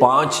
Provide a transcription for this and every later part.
5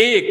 1,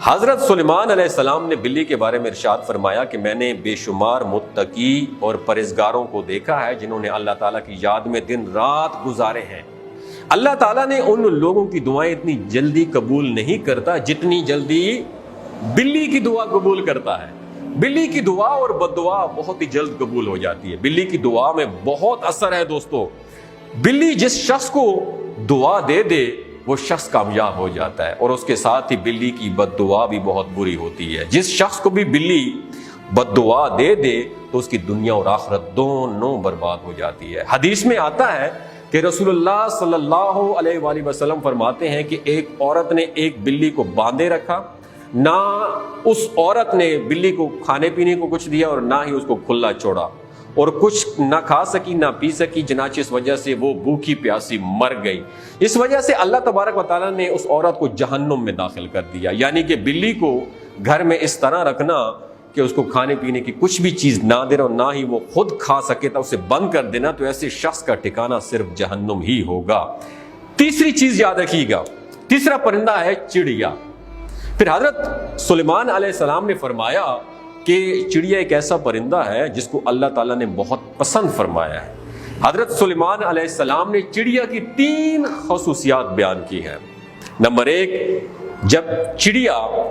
حضرت سلیمان علیہ السلام نے بلی کے بارے میں ارشاد فرمایا کہ میں نے بے شمار متقی اور پرہیزگاروں کو دیکھا ہے جنہوں نے اللہ تعالیٰ کی یاد میں دن رات گزارے ہیں۔ اللہ تعالیٰ نے ان لوگوں کی دعائیں اتنی جلدی قبول نہیں کرتا جتنی جلدی بلی کی دعا قبول کرتا ہے۔ بلی کی دعا اور بد دعا بہت ہی جلد قبول ہو جاتی ہے۔ بلی کی دعا میں بہت اثر ہے دوستو۔ بلی جس شخص کو دعا دے دے وہ شخص کامیاب ہو جاتا ہے، اور اس کے ساتھ ہی بلی کی بد دعا بھی بہت بری ہوتی ہے۔ جس شخص کو بھی بلی بد دعا دے دے تو اس کی دنیا اور آخرت دونوں برباد ہو جاتی ہے۔ حدیث میں آتا ہے کہ رسول اللہ صلی اللہ علیہ وآلہ وسلم فرماتے ہیں کہ ایک عورت نے ایک بلی کو باندھے رکھا، نہ اس عورت نے بلی کو کھانے پینے کو کچھ دیا اور نہ ہی اس کو کھلا چھوڑا، اور کچھ نہ کھا سکی نہ پی سکی، چنانچہ اس وجہ سے وہ بھوکی پیاسی مر گئی۔ اس وجہ سے اللہ تبارک و تعالیٰ نے اس عورت کو جہنم میں داخل کر دیا۔ یعنی کہ بلی کو گھر میں اس طرح رکھنا کہ اس کو کھانے پینے کی کچھ بھی چیز نہ دینا اور نہ ہی وہ خود کھا سکے تو اسے بند کر دینا، تو ایسے شخص کا ٹھکانہ صرف جہنم ہی ہوگا۔ تیسری چیز یاد رکھیے گا، تیسرا پرندہ ہے چڑیا۔ پھر حضرت سلیمان علیہ السلام نے فرمایا کہ چڑیا ایک ایسا پرندہ ہے جس کو اللہ تعالیٰ نے بہت پسند فرمایا ہے۔ حضرت سلیمان علیہ السلام نے چڑیا کی 3 خصوصیات بیان کی ہیں۔ نمبر 1، جب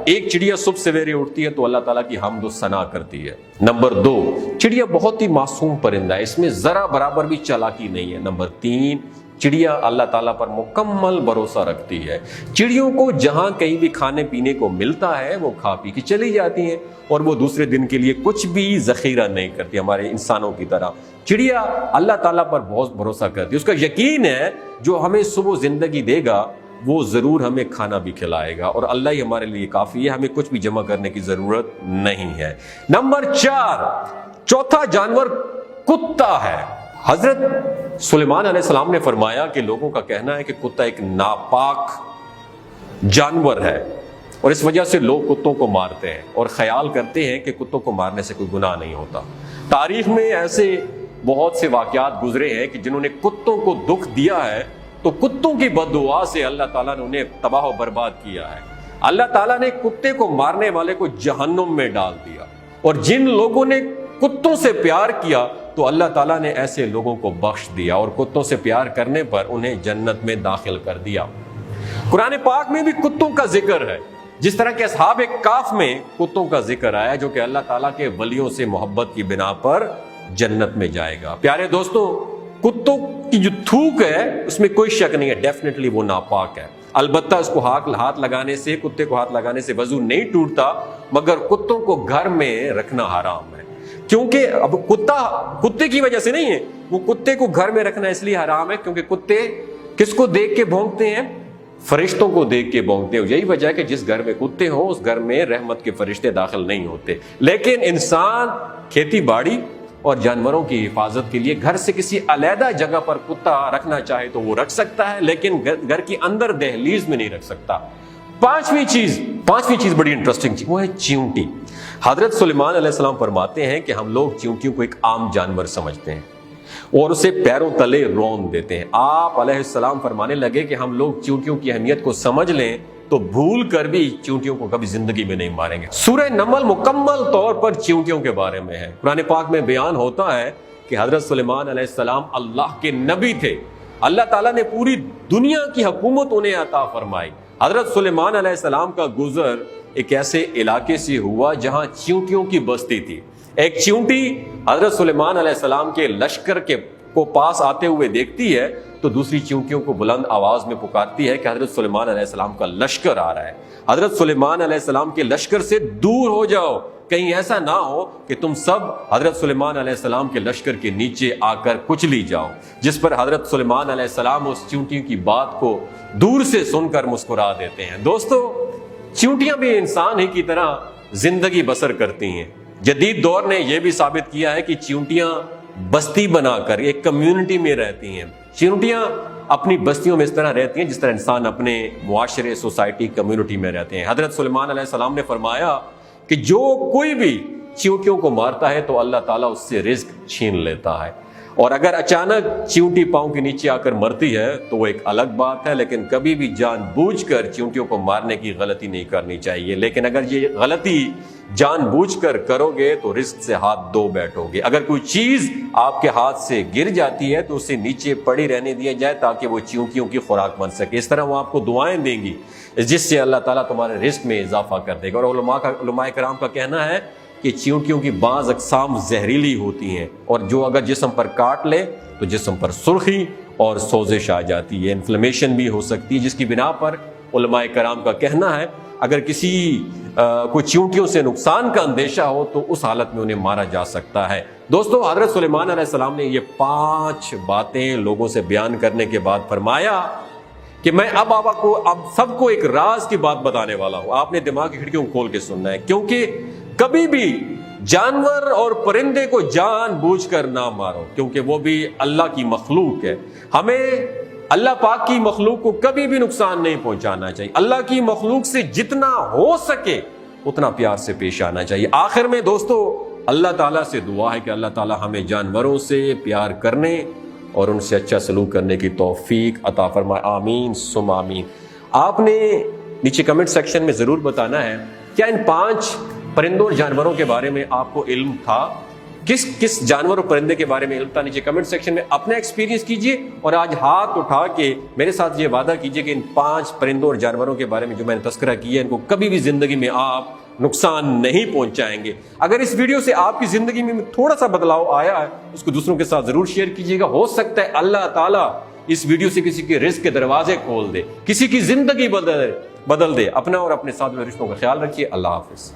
ایک چڑیا صبح سویرے اٹھتی ہے تو اللہ تعالیٰ کی حمد و ثنا کرتی ہے۔ نمبر 2، چڑیا بہت ہی معصوم پرندہ ہے، اس میں ذرا برابر بھی چالاکی نہیں ہے۔ نمبر 3، چڑیا اللہ تعالیٰ پر مکمل بھروسہ رکھتی ہے۔ چڑیوں کو جہاں کہیں بھی کھانے پینے کو ملتا ہے وہ کھا پی کے چلی جاتی ہیں، اور وہ دوسرے دن کے لیے کچھ بھی ذخیرہ نہیں کرتی ہمارے انسانوں کی طرح۔ چڑیا اللہ تعالیٰ پر بہت بھروسہ کرتی ہے، اس کا یقین ہے جو ہمیں صبح زندگی دے گا وہ ضرور ہمیں کھانا بھی کھلائے گا، اور اللہ ہی ہمارے لیے کافی ہے، ہمیں کچھ بھی جمع کرنے کی ضرورت نہیں ہے۔ نمبر 4، چوتھا جانور کتا ہے۔ حضرت سلیمان علیہ السلام نے فرمایا کہ لوگوں کا کہنا ہے کہ کتا ایک ناپاک جانور ہے، اور اس وجہ سے لوگ کتوں کو مارتے ہیں اور خیال کرتے ہیں کہ کتوں کو مارنے سے کوئی گناہ نہیں ہوتا۔ تاریخ میں ایسے بہت سے واقعات گزرے ہیں کہ جنہوں نے کتوں کو دکھ دیا ہے تو کتوں کی بد دعا سے اللہ تعالیٰ نے انہیں تباہ و برباد کیا ہے۔ اللہ تعالیٰ نے کتے کو مارنے والے کو جہنم میں ڈال دیا، اور جن لوگوں نے کتوں سے پیار کیا تو اللہ تعالیٰ نے ایسے لوگوں کو بخش دیا، اور کتوں سے پیار کرنے پر انہیں جنت میں داخل کر دیا۔ قرآن پاک میں بھی کتوں کا ذکر ہے، جس طرح کہ اصحاب کہف میں کتوں کا ذکر آیا جو کہ اللہ تعالیٰ کے ولیوں سے محبت کی بنا پر جنت میں جائے گا۔ پیارے دوستوں، کتوں کی جو تھوک ہے اس میں کوئی شک نہیں ہے، ڈیفینیٹلی وہ ناپاک ہے۔ البتہ اس کو ہاتھ لگانے سے، کتے کو ہاتھ لگانے سے وضو نہیں ٹوٹتا، مگر کتوں کو گھر میں رکھنا حرام ہے، کیونکہ اب کتے کی وجہ سے نہیں ہے، وہ کتے کو گھر میں رکھنا اس لیے حرام ہے کیونکہ کتے کس کو دیکھ کے بھونکتے ہیں؟ فرشتوں کو دیکھ کے بھونکتے ہیں۔ یہی وجہ ہے کہ جس گھر میں کتے ہوں اس گھر میں رحمت کے فرشتے داخل نہیں ہوتے۔ لیکن انسان کھیتی باڑی اور جانوروں کی حفاظت کے لیے گھر سے کسی علیحدہ جگہ پر کتا رکھنا چاہے تو وہ رکھ سکتا ہے، لیکن گھر کی اندر دہلیز میں نہیں رکھ سکتا۔ پانچویں چیز بڑی انٹرسٹنگ چیز، وہ ہے چیونٹی۔ حضرت سلیمان علیہ السلام فرماتے ہیں کہ ہم لوگ چیونٹیوں کو ایک عام جانور سمجھتے ہیں اور اسے پیروں تلے رون دیتے ہیں۔ آپ علیہ السلام فرمانے لگے کہ ہم لوگ چیونٹیوں کی اہمیت کو سمجھ لیں تو بھول کر بھی چیونٹیوں کو کبھی زندگی میں نہیں ماریں گے۔ سورہ نمل مکمل طور پر چیونٹیوں کے بارے میں ہے۔ قرآن پاک میں بیان ہوتا ہے کہ حضرت سلیمان علیہ السلام اللہ کے نبی تھے، اللہ تعالیٰ نے پوری دنیا کی حکومت انہیں عطا فرمائی۔ حضرت سلیمان علیہ السلام کا گزر ایک ایسے علاقے سے ہوا جہاں چیونٹیوں کی بستی تھی۔ ایک چیونٹی حضرت سلیمان علیہ السلام کے لشکر کو پاس آتے ہوئے دیکھتی ہے تو دوسری چیونٹیوں کو بلند آواز میں پکارتی ہے کہ حضرت سلیمان علیہ السلام کا لشکر آ رہا ہے، حضرت سلیمان علیہ السلام کے لشکر سے دور ہو جاؤ، کہیں ایسا نہ ہو کہ تم سب حضرت سلیمان علیہ السلام کے لشکر کے نیچے آ کر کچلی جاؤ۔ جس پر حضرت سلیمان علیہ السلام اس چیونٹی کی بات کو دور سے سن کر مسکرا دیتے ہیں۔ دوستو، چیونٹیاں بھی انسان ہی کی طرح زندگی بسر کرتی ہیں۔ جدید دور نے یہ بھی ثابت کیا ہے کہ چیونٹیاں بستی بنا کر ایک کمیونٹی میں رہتی ہیں۔ چیونٹیاں اپنی بستیوں میں اس طرح رہتی ہیں جس طرح انسان اپنے معاشرے، سوسائٹی، کمیونٹی میں رہتے ہیں۔ حضرت سلیمان علیہ السلام نے فرمایا کہ جو کوئی بھی چیونٹیوں کو مارتا ہے تو اللہ تعالیٰ اس سے رزق چھین لیتا ہے۔ اور اگر اچانک چیونٹی پاؤں کے نیچے آ کر مرتی ہے تو وہ ایک الگ بات ہے، لیکن کبھی بھی جان بوجھ کر چیونٹیوں کو مارنے کی غلطی نہیں کرنی چاہیے۔ لیکن اگر یہ غلطی جان بوجھ کر کرو گے تو رزق سے ہاتھ دھو بیٹھو گے۔ اگر کوئی چیز آپ کے ہاتھ سے گر جاتی ہے تو اسے نیچے پڑی رہنے دیا جائے تاکہ وہ چیونٹیوں کی خوراک بن سکے۔ اس طرح وہ آپ کو دعائیں دیں گی جس سے اللہ تعالیٰ تمہارے رزق میں اضافہ کر دے گا۔ اور علماء کرام کا کہنا ہے کہ چیونٹیوں کی بعض اقسام زہریلی ہوتی ہیں اور جو اگر جسم پر کاٹ لے تو جسم پر سرخی اور سوزش آ جاتی ہے، انفلیمیشن بھی ہو سکتی ہے، جس کی بنا پر علماء کرام کا کہنا ہے اگر کسی کو چیونٹیوں سے نقصان کا اندیشہ ہو تو اس حالت میں انہیں مارا جا سکتا ہے۔ دوستو، حضرت سلیمان علیہ السلام نے یہ 5 باتیں لوگوں سے بیان کرنے کے بعد فرمایا کہ میں اب سب کو ایک راز کی بات بتانے والا ہوں۔ آپ نے دماغ کی کھڑکیوں کو کھول کے سننا ہے، کیونکہ کبھی بھی جانور اور پرندے کو جان بوجھ کر نہ مارو، کیونکہ وہ بھی اللہ کی مخلوق ہے۔ ہمیں اللہ پاک کی مخلوق کو کبھی بھی نقصان نہیں پہنچانا چاہیے۔ اللہ کی مخلوق سے جتنا ہو سکے اتنا پیار سے پیش آنا چاہیے۔ آخر میں دوستو، اللہ تعالیٰ سے دعا ہے کہ اللہ تعالیٰ ہمیں جانوروں سے پیار کرنے اور ان سے اچھا سلوک کرنے کی توفیق عطا فرمائے، آمین ثم آمین۔ آپ نے نیچے کمنٹ سیکشن میں ضرور بتانا ہے کیا ان 5 پرندوں اور جانوروں کے بارے میں آپ کو علم تھا؟ کس جانور اور پرندے کے بارے میں علم تھا؟ نیچے کمنٹ سیکشن میں اپنا ایکسپیرینس کیجئے اور آج ہاتھ اٹھا کے میرے ساتھ یہ وعدہ کیجئے کہ ان 5 پرندوں اور جانوروں کے بارے میں جو میں نے تذکرہ کیا ہے ان کو کبھی بھی زندگی میں آپ نقصان نہیں پہنچائیں گے۔ اگر اس ویڈیو سے آپ کی زندگی میں تھوڑا سا بدلاؤ آیا ہے اس کو دوسروں کے ساتھ ضرور شیئر کیجئے گا۔ ہو سکتا ہے اللہ تعالیٰ اس ویڈیو سے کسی کے رزق کے دروازے کھول دے، کسی کی زندگی بدل دے۔ اپنا اور اپنے ساتھ رشتوں کا خیال رکھیے۔ اللہ حافظ۔